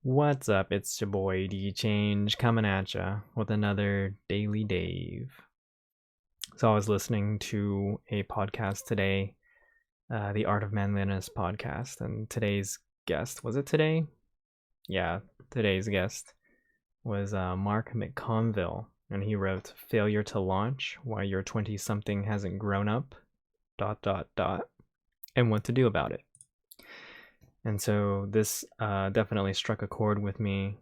What's up? It's your boy D Change coming at ya with another Daily Dave. So I was listening to a podcast today, the Art of Manliness podcast, and today's guest, was it today? Yeah, today's guest was Mark McConville, and he wrote "Failure to Launch: Why Your 20-something Hasn't Grown Up." ... and what to do about it. And so this definitely struck a chord with me.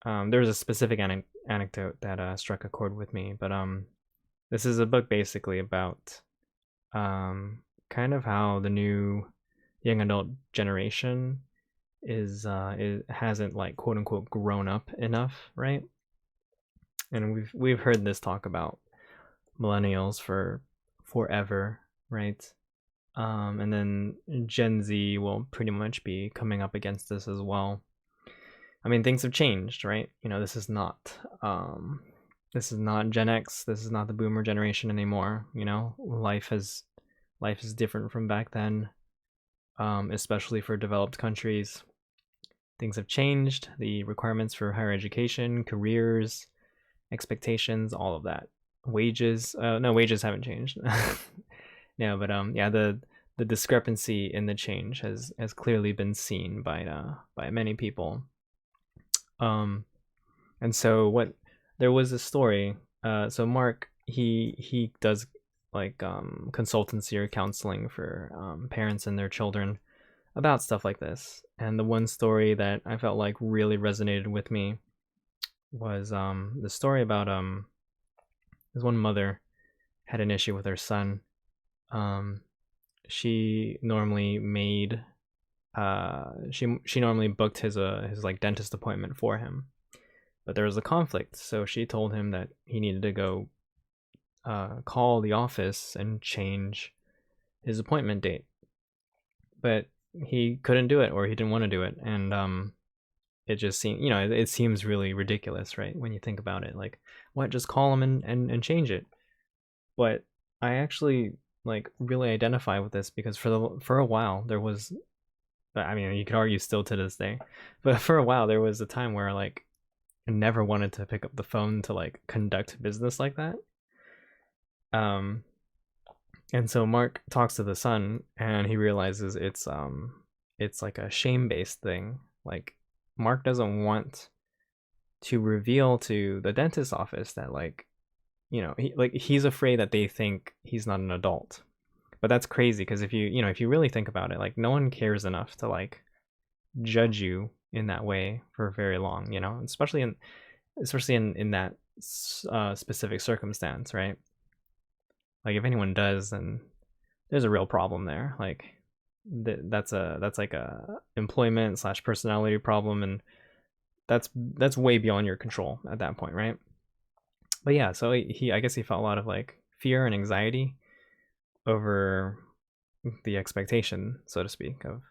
There's a specific anecdote that struck a chord with me, but this is a book basically about kind of how the new young adult generation hasn't, like, quote unquote grown up enough, right? And we've heard this talk about millennials for forever, right? And then Gen Z will pretty much be coming up against this as well. I mean, things have changed, right? This is not Gen X. This is not the Boomer generation anymore. Life is different from back then, especially for developed countries. Things have changed. The requirements for higher education, careers, expectations, all of that. Wages. No, wages haven't changed. No, but yeah, the discrepancy in the change has clearly been seen by many people. And so there was a story. So Mark, he does, like, consultancy or counseling for parents and their children about stuff like this. And the one story that I felt like really resonated with me was the story about this one mother had an issue with her son. She normally made she normally booked his like dentist appointment for him, but there was a conflict, so she told him that he needed to go call the office and change his appointment date, but he couldn't do it, or he didn't want to do it. And it just seemed, it seems really ridiculous, right, when you think about it. Like, what, just call him and change it? But I actually, like, really identify with this, because for a while there was, I mean, you could argue still to this day, but for a while there was a time where, like, I never wanted to pick up the phone to, like, conduct business like that. And so Mark talks to the son, and he realizes it's like a shame-based thing. Like, Mark doesn't want to reveal to the dentist's office that, like, he's afraid that they think he's not an adult. But that's crazy, because if you really think about it, like, no one cares enough to, like, judge you in that way for very long, especially in that specific circumstance, right? Like, if anyone does, then there's a real problem there. Like, that's like a employment / personality problem, and that's way beyond your control at that point, right? But yeah, so I guess he felt a lot of, like, fear and anxiety over the expectation, so to speak, of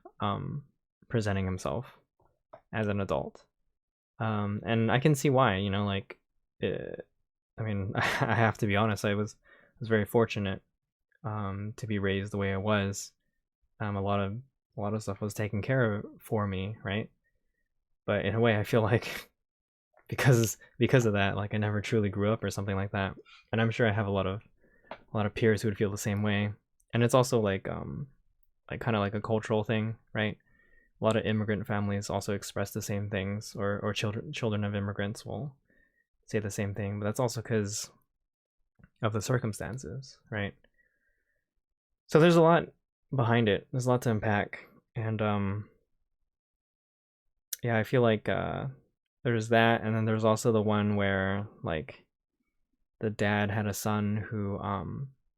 presenting himself as an adult. And I can see why, like, I mean, I have to be honest, I was very fortunate to be raised the way I was. A lot of stuff was taken care of for me, right? But in a way, I feel like because of that, like, I never truly grew up or something like that. And I'm sure I have a lot of peers who would feel the same way. And it's also like kind of like a cultural thing, right? A lot of immigrant families also express the same things, or children of immigrants will say the same thing, but that's also because of the circumstances, right? So there's a lot behind it. There's a lot to unpack. And yeah, I feel like there's that, and then there's also the one where, like, the dad had a son who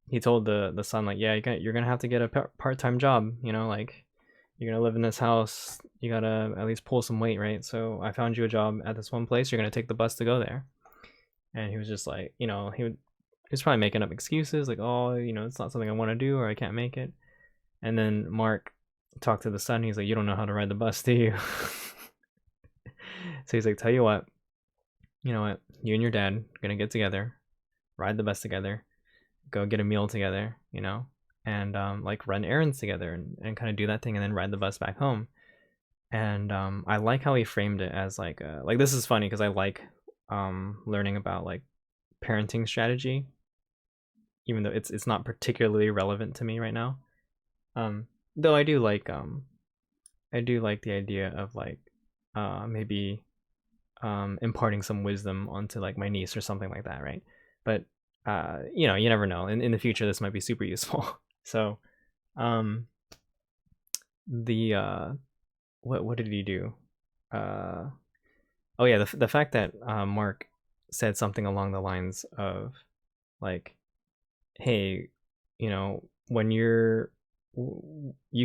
he told the son, like, yeah, you're gonna have to get a part-time job, like, you're gonna live in this house, you gotta at least pull some weight, right? So I found you a job at this one place, you're gonna take the bus to go there. And he was just like, he was probably making up excuses, like, oh, it's not something I want to do, or I can't make it. And then Mark talked to the son. He's like, you don't know how to ride the bus, do you? So he's like, tell you what, you and your dad are gonna get together, ride the bus together, go get a meal together, and like, run errands together, and kind of do that thing, and then ride the bus back home. And I like how he framed it as like this is funny because I like learning about like parenting strategy, even though it's not particularly relevant to me right now. Though I do like the idea of like maybe imparting some wisdom onto like my niece or something like that, right? But you know, you never know. In the future, this might be super useful. So, um, the what did he do? Uh, oh yeah, the fact that Mark said something along the lines of like, hey, you know, when you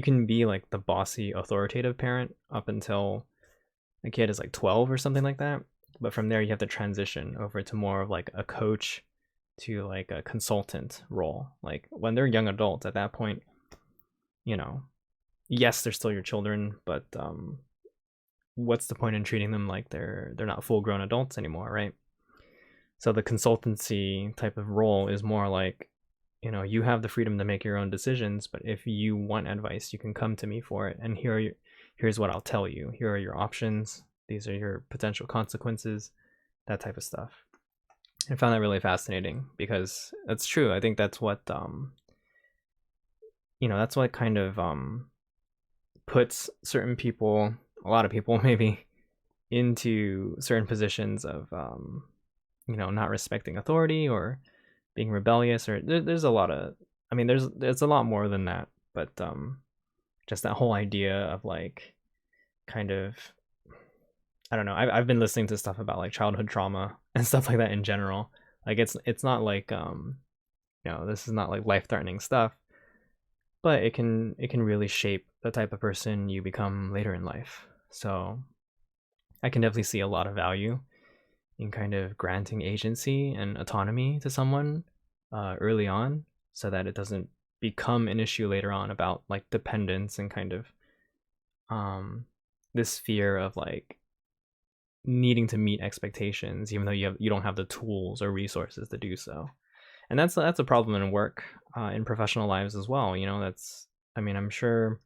can be like the bossy, authoritative parent up until a kid is like 12 or something like that. But from there, you have to transition over to more of like a coach to like a consultant role. Like when they're young adults, at that point, you know, yes, they're still your children, but what's the point in treating them like they're not full grown adults anymore, right? So the consultancy type of role is more like, you know, you have the freedom to make your own decisions, but if you want advice, you can come to me for it. And here's what I'll tell you. Here are your options. These are your potential consequences, that type of stuff. I found that really fascinating because that's true. I think that's what you know, that's what kind of puts certain people, a lot of people maybe, into certain positions of you know, not respecting authority or being rebellious, or there's a lot of, I mean, there's a lot more than that, but just that whole idea of like kind of, I don't know, I've been listening to stuff about like childhood trauma and stuff like that in general. Like it's not like you know, this is not like life-threatening stuff, but it can really shape the type of person you become later in life. So I can definitely see a lot of value in kind of granting agency and autonomy to someone early on, so that it doesn't become an issue later on about like dependence and kind of this fear of like needing to meet expectations even though you don't have the tools or resources to do so. And that's a problem in work, in professional lives as well. You know, that's, I mean, I'm sure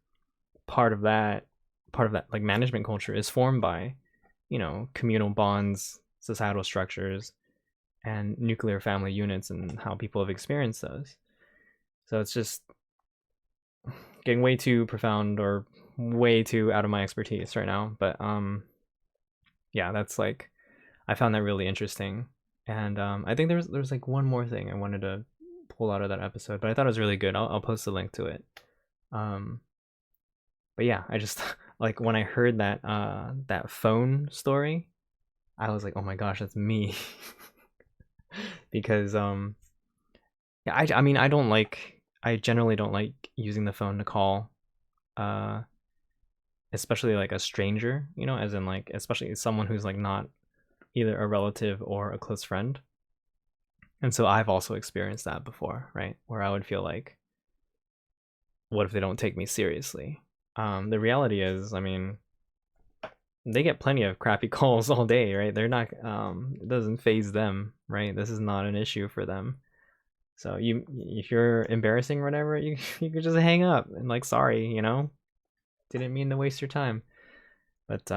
part of that like management culture is formed by, you know, communal bonds, societal structures, and nuclear family units and how people have experienced those. So it's just getting way too profound or way too out of my expertise right now. But yeah, that's like, I found that really interesting. And I think there's like one more thing I wanted to pull out of that episode, but I thought it was really good. I'll post a link to it. Um, but yeah, I just like when I heard that phone story, I was like, oh my gosh, that's me. Because yeah, I mean, I generally don't like using the phone to call, uh especially like a stranger, you know, as in like especially someone who's like not either a relative or a close friend. And so I've also experienced that before, right? Where I would feel like, what if they don't take me seriously? The reality is, I mean, they get plenty of crappy calls all day, right? They're not, it doesn't phase them, right? This is not an issue for them. So if you're embarrassing or whatever, you could just hang up and like, sorry, you know, didn't mean to waste your time. But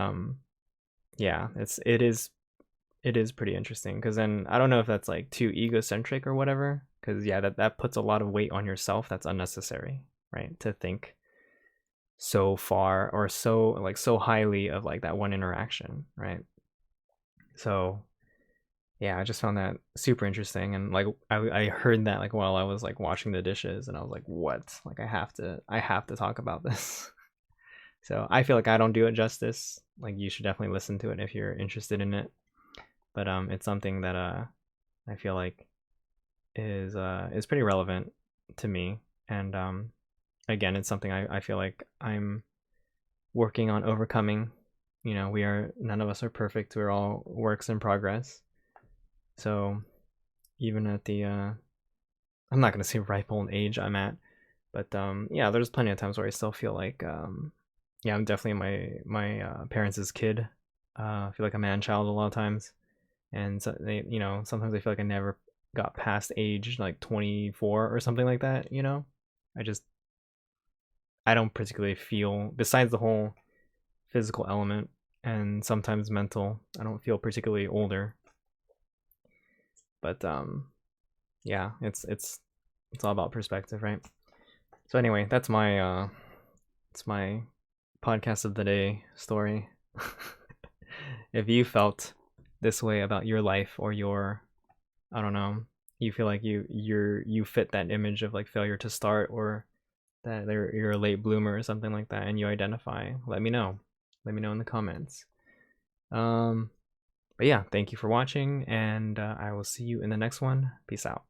yeah, it is pretty interesting, because then I don't know if that's like too egocentric or whatever, because yeah, that puts a lot of weight on yourself that's unnecessary, right? To think so far or so highly of like that one interaction, right? So yeah, I just found that super interesting. And like I heard that like while I was like washing the dishes, and I was like, what? Like I have to talk about this. So I feel like I don't do it justice. Like you should definitely listen to it if you're interested in it. But it's something that I feel like is pretty relevant to me. And again, it's something I feel like I'm working on overcoming. You know, none of us are perfect. We're all works in progress. So even at the I'm not gonna say ripe old age I'm at, but yeah, there's plenty of times where I still feel like yeah, I'm definitely my parents' kid. I feel like a man child a lot of times, and so they, you know, sometimes I feel like I never got past age like 24 or something like that. You know, I don't particularly feel, besides the whole physical element and sometimes mental. I don't feel particularly older, but yeah, it's all about perspective, right? So anyway, that's my it's my podcast of the day story. If you felt this way about your life, or your, I don't know, you feel like you fit that image of like failure to start, or that you're a late bloomer or something like that, and you identify, let me know. Let me know in the comments. But yeah, thank you for watching, and I will see you in the next one. Peace out.